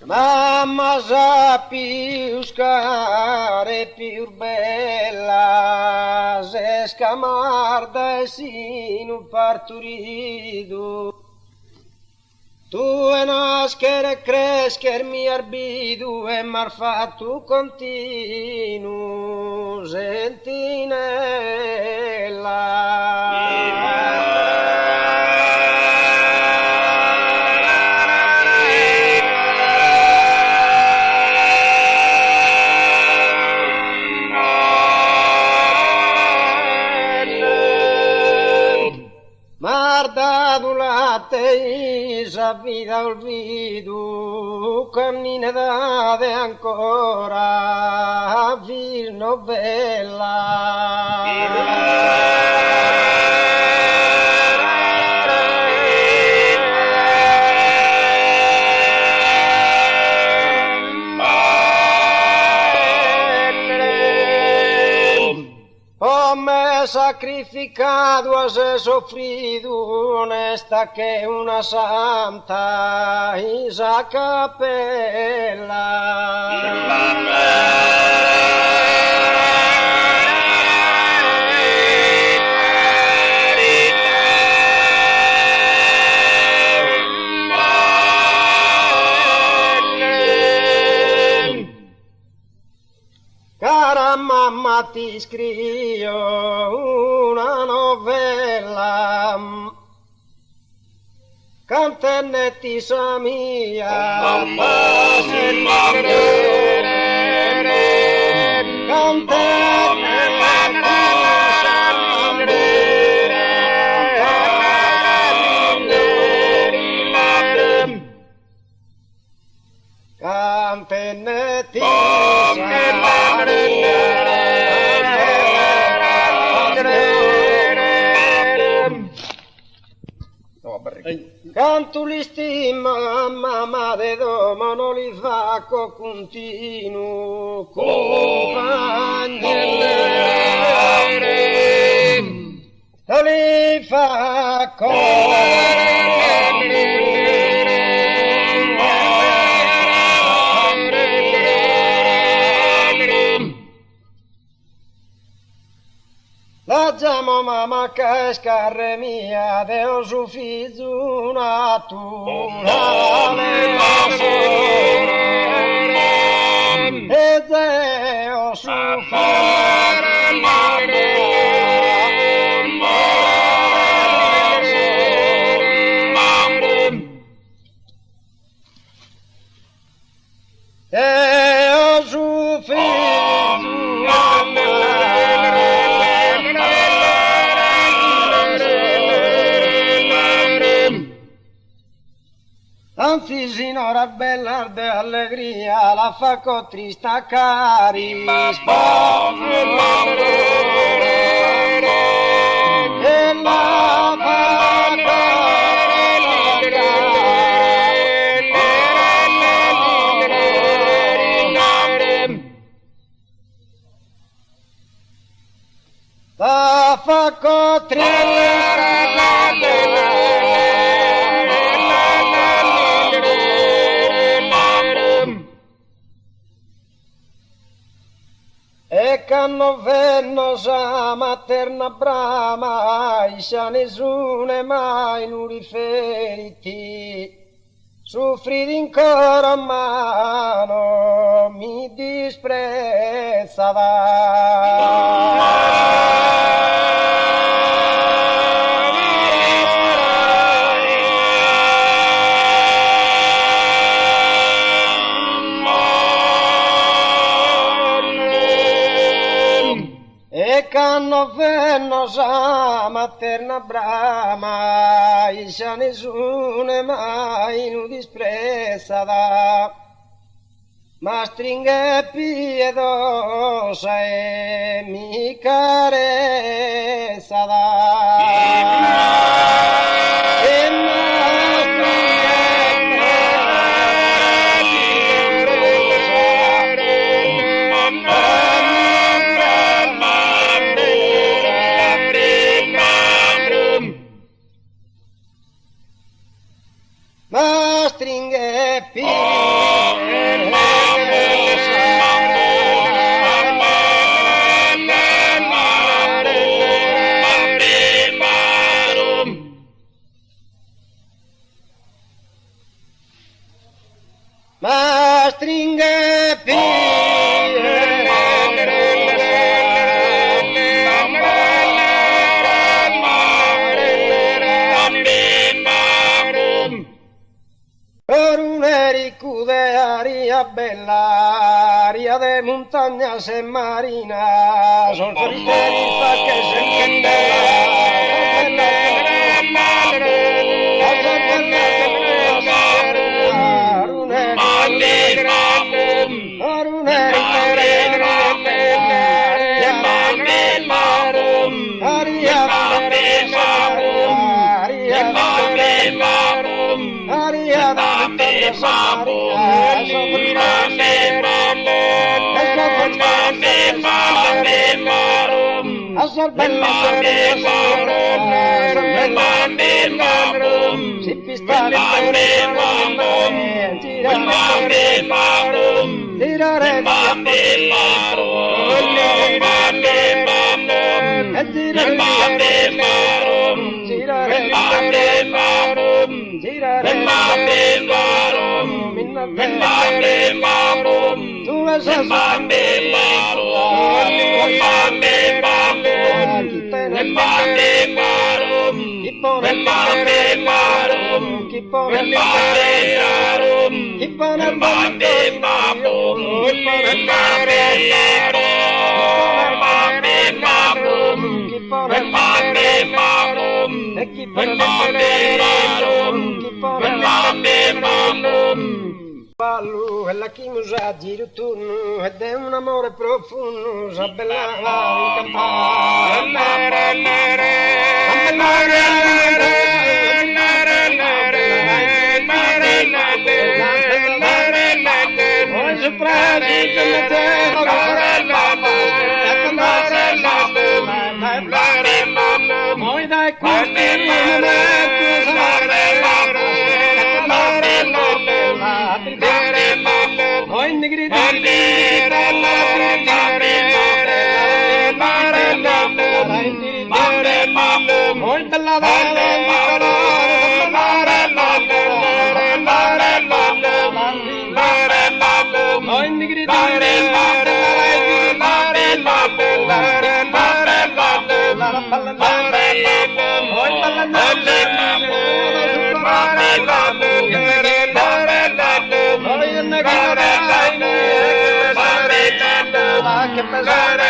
Mamma sappi uscare più bella, se scamarda e sino parturido. Tu e nascere e crescere mi arbidu e m'ar fatto continuo sentinella. Mardato latte sa vita olvido, cammina date ancora, vino bella. Ho sacrificato a se soffrido onesta che una santa isa Cara mamma ti scrivo una novella, cantenetti sa mia, cantenetti canto li stima mamma de domo non li fa co continuo compagnere li fa la chiamo mamma che scarre mia, Deo su figlio naturale, e Deo su Deo su figlio anzi signora bella de allegria la fa con trista cari e la fa con e canno venno sa materna brama, iscia nessuno mai non riferiti, soffriti ancora mano, mi disprezzava. Canno venno sa materna brama, iscia nessuno mai non disprezzava, ma stringe piedosa e mi carezzava. Ma stringe ma stringe por una ricude aria bella, aria de montañas en marinas, son fristeritas que se Ballo, la chiusa di ritorno ed è un amore profondo, s'abbellava in che pesare